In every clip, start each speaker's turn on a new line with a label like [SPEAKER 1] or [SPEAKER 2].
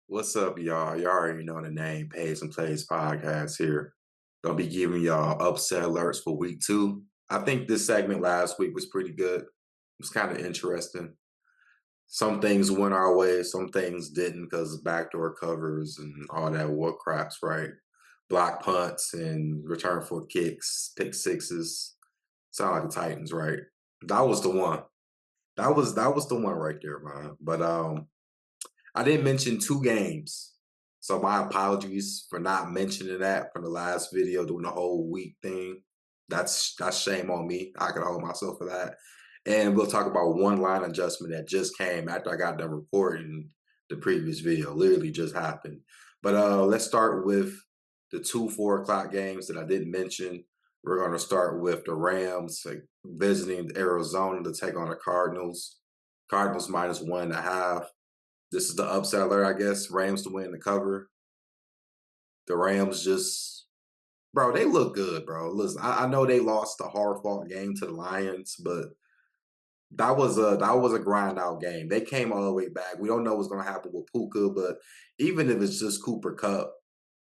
[SPEAKER 1] What's up, y'all? Y'all already know the name, Pays and Plays Podcast here. Gonna be giving y'all upset alerts for week two. I think this segment last week was pretty good. It was kind of interesting. Some things went our way, some things didn't because of backdoor covers and all that what craps, right? Block punts and return for kicks, pick sixes. Sound like the Titans, right? That was the one. That was the one right there, man. But I didn't mention two games. So my apologies for not mentioning that from the last video, doing the whole week thing. That's shame on me. I can hold myself for that. And we'll talk about one line adjustment that just came after I got done recording the previous video. Literally just happened. But let's start with the two 4 o'clock games that I didn't mention. We're going to start with the Rams visiting Arizona to take on the Cardinals. Cardinals -1.5. This is the upset alert, I guess. Rams to win the cover. The Rams just, bro, they look good, bro. Listen, I know they lost a hard fought game to the Lions, but that was a grind out game. They came all the way back. We don't know what's gonna happen with Puka, but even if it's just Cooper Cup,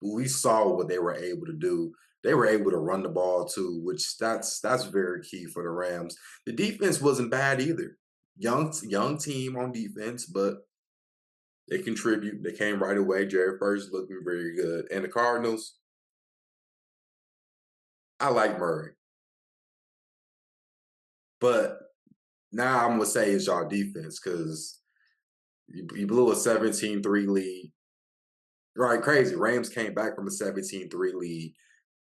[SPEAKER 1] we saw what they were able to do. They were able to run the ball too, which that's very key for the Rams. The defense wasn't bad either. Young team on defense, but they contribute. They came right away. Jared First looking very good. And the Cardinals, I like Murray. But now I'm going to say it's y'all defense because you blew a 17-3 lead. Right, crazy. Rams came back from a 17-3 lead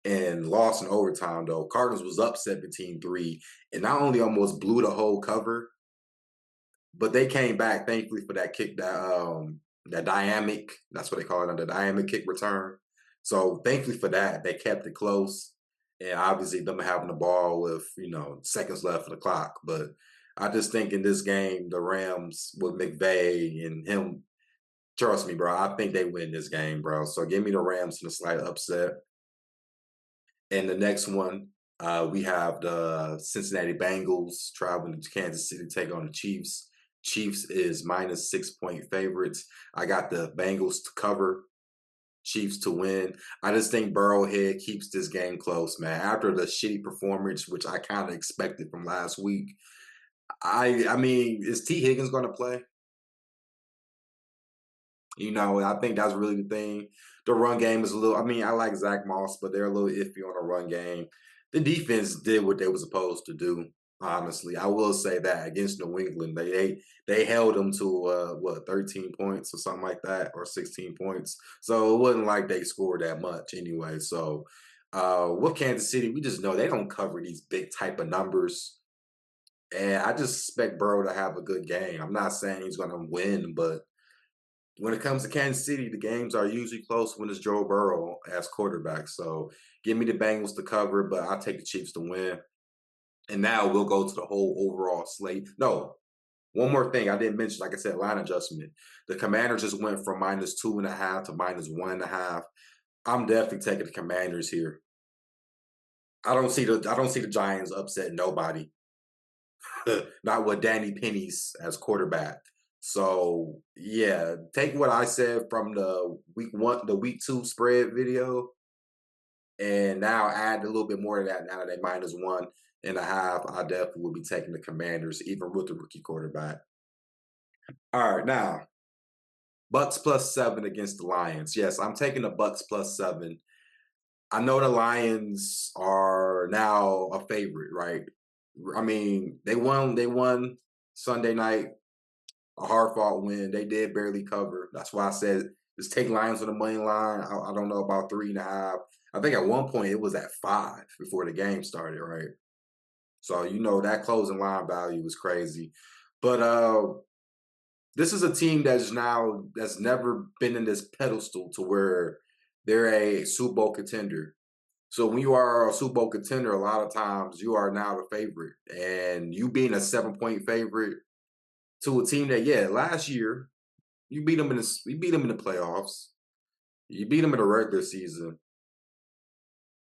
[SPEAKER 1] and lost in overtime, though. Cardinals was up 17-3 and not only almost blew the whole cover, but they came back, thankfully, for that kick, that dynamic, that's what they call it, the dynamic kick return. So thankfully for that, they kept it close. And obviously them having the ball with, seconds left of the clock. But I just think in this game, the Rams with McVay and him, trust me, bro, I think they win this game, bro. So give me the Rams in a slight upset. And the next one, we have the Cincinnati Bengals traveling to Kansas City to take on the Chiefs. Chiefs is -6 point favorites. I got the Bengals to cover, Chiefs to win. I just think Burrowhead keeps this game close, man. After the shitty performance, which I kind of expected from last week, I mean, is T. Higgins going to play? I think that's really the thing. The run game is a little. I mean, I like Zach Moss, but they're a little iffy on the run game. The defense did what they were supposed to do. Honestly, I will say that against New England, they held them to 13 points or something like that, or 16 points. So it wasn't like they scored that much anyway. So with Kansas City, we just know they don't cover these big type of numbers. And I just expect Burrow to have a good game. I'm not saying he's going to win, but when it comes to Kansas City, the games are usually close when it's Joe Burrow as quarterback. So give me the Bengals to cover, but I'll take the Chiefs to win. And now we'll go to the whole overall slate. No, one more thing I didn't mention, like I said, line adjustment. The Commanders just went from -2.5 to -1.5. I'm definitely taking the Commanders here. I don't see the Giants upset nobody. Not with Danny Pennies as quarterback. So yeah, take what I said from the week two spread video, and now add a little bit more to that. Now that they -1.5, I definitely will be taking the Commanders, even with the rookie quarterback. All right, now Bucks +7 against the Lions. Yes, I'm taking the Bucks +7. I know the Lions are now a favorite, right? I mean, they won. They won Sunday night, a hard fought win. They did barely cover. That's why I said just take Lions on the money line. I don't know about 3.5. I think at one point it was at 5 before the game started, right? So that closing line value was crazy. But this is a team that's never been in this pedestal to where they're a Super Bowl contender. So when you are a Super Bowl contender, a lot of times you are now the favorite. And you being a 7 point favorite to a team that, yeah, last year you beat them in the playoffs. You beat them in the regular season.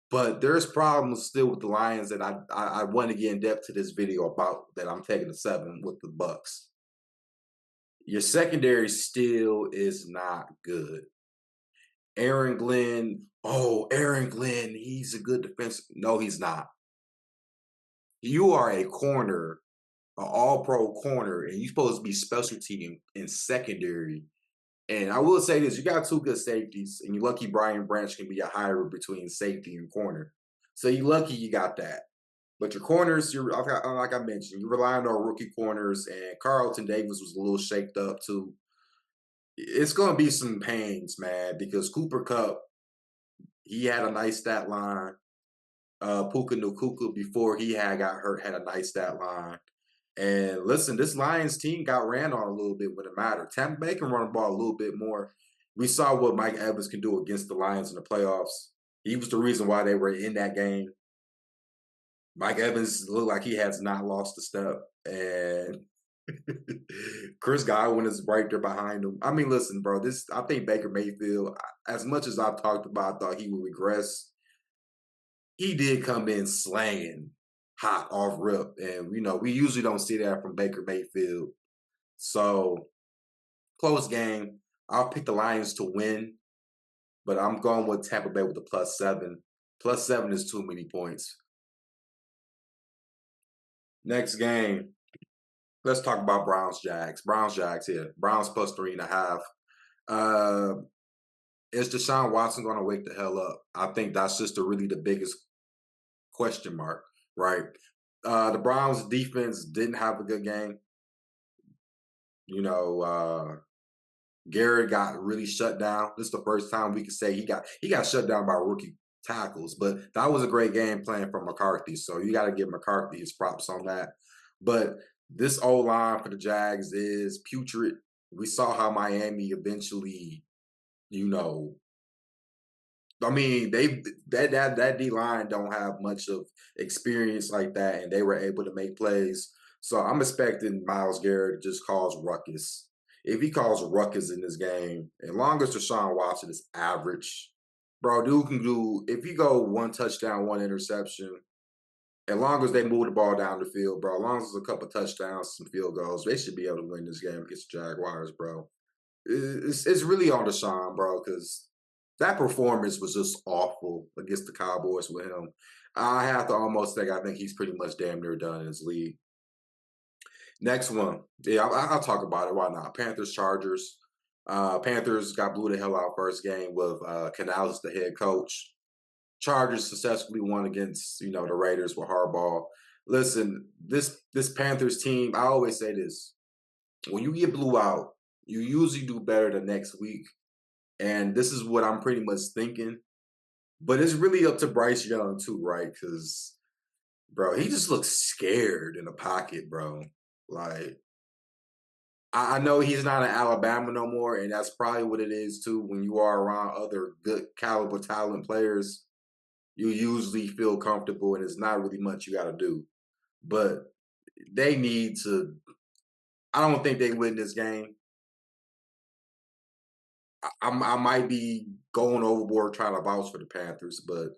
[SPEAKER 1] But there's problems still with the Lions that I want to get in depth to this video about that I'm taking the 7 with the Bucks. Your secondary still is not good. Aaron Glenn, oh, Aaron Glenn, he's a good defensive. No, he's not. You are a corner, an all pro corner, and you're supposed to be specialty in secondary. And I will say this, you got two good safeties, and you're lucky Brian Branch can be a hybrid between safety and corner. So you're lucky you got that. But your corners, you're like I mentioned, you're relying on rookie corners, and Carlton Davis was a little shaked up too. It's going to be some pains, man, because Cooper Cup, he had a nice stat line. Puka Nukuka, before he had got hurt, had a nice stat line. And listen, this Lions team got ran on a little bit when it mattered. Tampa Bay can run the ball a little bit more. We saw what Mike Evans can do against the Lions in the playoffs. He was the reason why they were in that game. Mike Evans looked like he has not lost a step. And Chris Godwin is right there behind him. I mean, listen, bro, I think Baker Mayfield, as much as I've talked about, I thought he would regress. He did come in slanging hot off rip. And, we usually don't see that from Baker Mayfield. So, close game. I'll pick the Lions to win, but I'm going with Tampa Bay with the +7. +7 is too many points. Next game. Let's talk about Browns Jags. Browns Jags here. Browns +3.5. Is Deshaun Watson going to wake the hell up? I think that's just really the biggest question mark, right? The Browns defense didn't have a good game. Garrett got really shut down. This is the first time we can say he got shut down by rookie tackles, but that was a great game plan from McCarthy. So you got to give McCarthy his props on that. But this O line for the Jags is putrid. We saw how Miami eventually, I mean, that D line don't have much of experience like that, and they were able to make plays. So I'm expecting Myles Garrett to just cause ruckus. If he calls ruckus in this game, as long as Deshaun Watson is average, bro, dude can do. If you go one touchdown, one interception, as long as they move the ball down the field, bro, as long as there's a couple touchdowns, some field goals, they should be able to win this game against the Jaguars, bro. It's really on Deshaun, bro, because that performance was just awful against the Cowboys with him. I have to almost think I think he's pretty much damn near done in his league. Next one. Yeah, I'll talk about it. Why not? Panthers, Chargers. Panthers got blew the hell out first game with Canales, the head coach. Chargers successfully won against, the Raiders with Harbaugh. Listen, this Panthers team, I always say this. When you get blew out, you usually do better the next week. And this is what I'm pretty much thinking. But it's really up to Bryce Young too, right? Because, bro, he just looks scared in the pocket, bro. Like, I know he's not in Alabama no more, and that's probably what it is too. When you are around other good caliber talent players, you usually feel comfortable, and it's not really much you got to do. But they need to. I don't think they win this game. I might be going overboard trying to vouch for the Panthers, but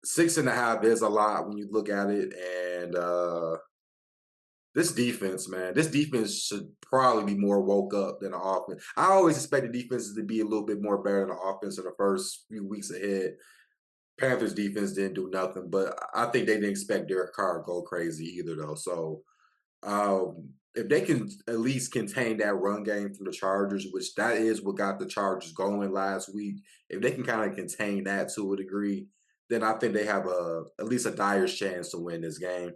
[SPEAKER 1] 6.5 is a lot when you look at it. And this defense, man, this defense should probably be more woke up than the offense. I always expect the defenses to be a little bit more better than the offense in the first few weeks ahead. Panthers defense didn't do nothing, but I think they didn't expect Derek Carr to go crazy either, though. So if they can at least contain that run game from the Chargers, which that is what got the Chargers going last week, if they can kind of contain that to a degree, then I think they have at least a dire chance to win this game.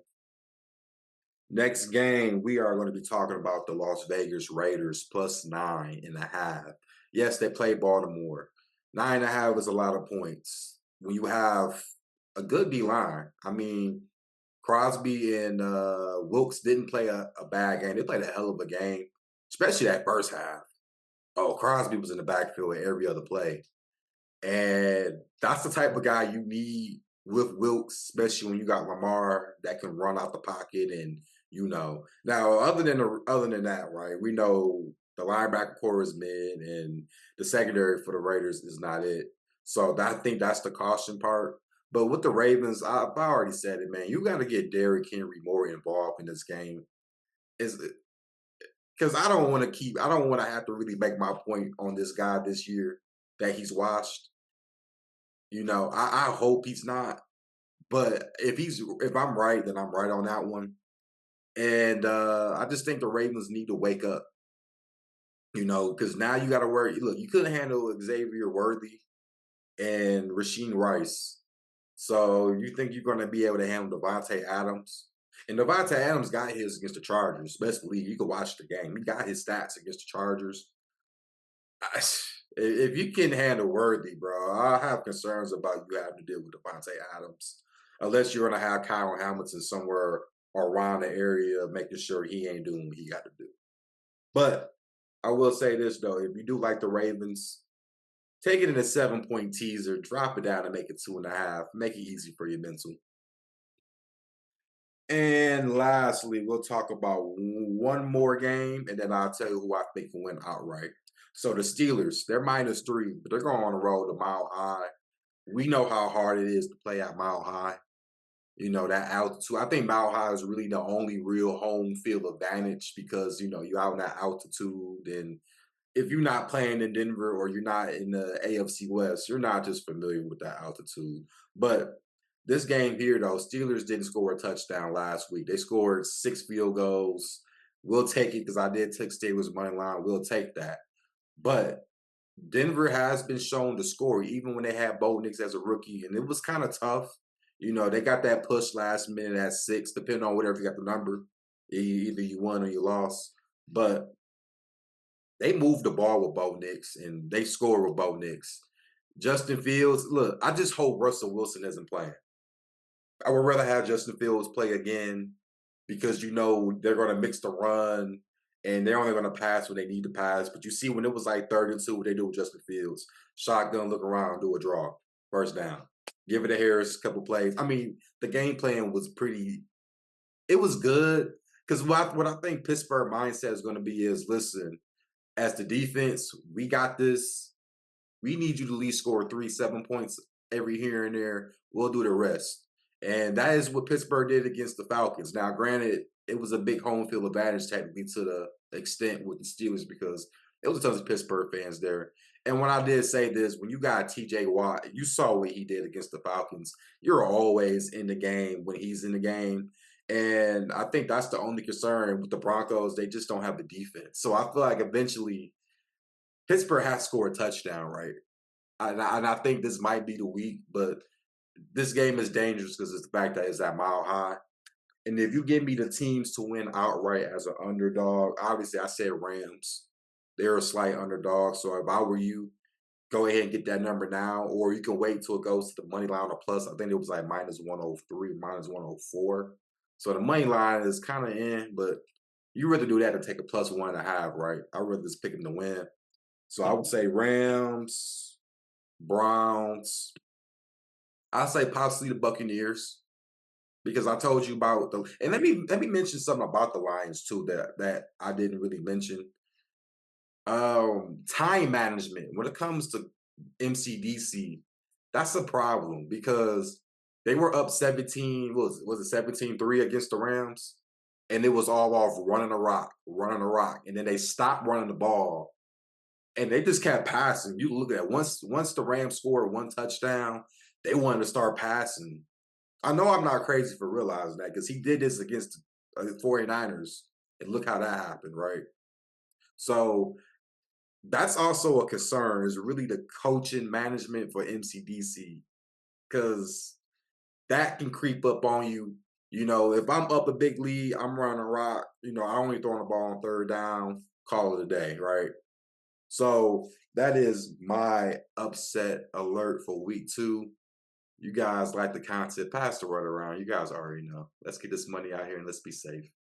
[SPEAKER 1] Next game, we are going to be talking about the Las Vegas Raiders +9.5. Yes, they play Baltimore. 9.5 is a lot of points. When you have a good D line, I mean, Crosby and Wilkes didn't play a bad game. They played a hell of a game, especially that first half. Oh, Crosby was in the backfield every other play. And that's the type of guy you need with Wilkes, especially when you got Lamar that can run out the pocket and Now, other than that, right? We know the linebacker core is mid, and the secondary for the Raiders is not it. So I think that's the caution part. But with the Ravens, I've already said it, man. You got to get Derrick Henry more involved in this game. Is because I don't want to have to really make my point on this guy this year that he's washed. I hope he's not. But if I'm right, then I'm right on that one. And I just think the Ravens need to wake up. Because now you got to worry. Look, you couldn't handle Xavier Worthy and Rasheen Rice. So you think you're going to be able to handle Devontae Adams? And Devontae Adams got his against the Chargers. Best believe you could watch the game. He got his stats against the Chargers. If you can handle Worthy, bro, I have concerns about you having to deal with Devontae Adams. Unless you're going to have Kyle Hamilton somewhere around the area making sure he ain't doing what he got to do. But I will say this, though. If you do like the Ravens, take it in a 7-point teaser, drop it down and make it 2.5. Make it easy for your mental. And lastly, we'll talk about one more game, and then I'll tell you who I think will win outright. So the Steelers, they're -3, but they're going on the road to Mile High. We know how hard it is to play at Mile High. That altitude. I think Mile High is really the only real home field advantage because, you're out in that altitude. And if you're not playing in Denver or you're not in the AFC West, you're not just familiar with that altitude. But this game here, though, Steelers didn't score a touchdown last week. They scored 6 field goals. We'll take it because I did take Steelers money line. We'll take that. But Denver has been shown to score even when they had Bo Nix as a rookie, and it was kind of tough. They got that push last minute at 6, depending on whatever you got the number. Either you won or you lost. But they moved the ball with Bo Nix, and they scored with Bo Nix. Justin Fields, look, I just hope Russell Wilson isn't playing. I would rather have Justin Fields play again because they're going to mix the run and they're only going to pass when they need to pass. But you see, when it was like 3rd and 2, what they do with Justin Fields, shotgun, look around, do a draw, first down, give it to Harris, a couple plays. I mean, the game plan was it was good because what I think Pittsburgh mindset is going to be is, listen, as the defense, we got this. We need you to at least score 3, 7 points every here and there. We'll do the rest. And that is what Pittsburgh did against the Falcons. Now, granted, it was a big home field advantage technically to the extent with the Steelers because it was a ton of Pittsburgh fans there. And when I did say this, when you got TJ Watt, you saw what he did against the Falcons. You're always in the game when he's in the game. And I think that's the only concern with the Broncos. They just don't have the defense. So I feel like eventually Pittsburgh has to score a touchdown, right? And I think this might be the week, but this game is dangerous because it's the fact that it's at Mile High. And if you give me the teams to win outright as an underdog, obviously I said Rams. They're a slight underdog. So if I were you, go ahead and get that number now, or you can wait till it goes to the money line or plus. I think it was like -103, -104. So the money line is kind of in, but you rather do that to take a +1.5, right? I'd rather just pick them to win. So I would say Rams, Browns. I'll say possibly the Buccaneers because I told you about the. And let me mention something about the Lions too that I didn't really mention. Time management when it comes to MCDC, that's a problem because they were up 17. Was it 17-3 against the Rams? And it was all off running a rock, and then they stopped running the ball and they just kept passing. You look at it, once the Rams scored one touchdown, they wanted to start passing. I know I'm not crazy for realizing that because he did this against the 49ers, and look how that happened, right? So that's also a concern is really the coaching management for MCDC because that can creep up on you. If I'm up a big lead, I'm running a rock. I only throwing the ball on 3rd down, call it a day, right? So that is my upset alert for week 2. You guys like the content, pass the word around. You guys already know. Let's get this money out here and let's be safe.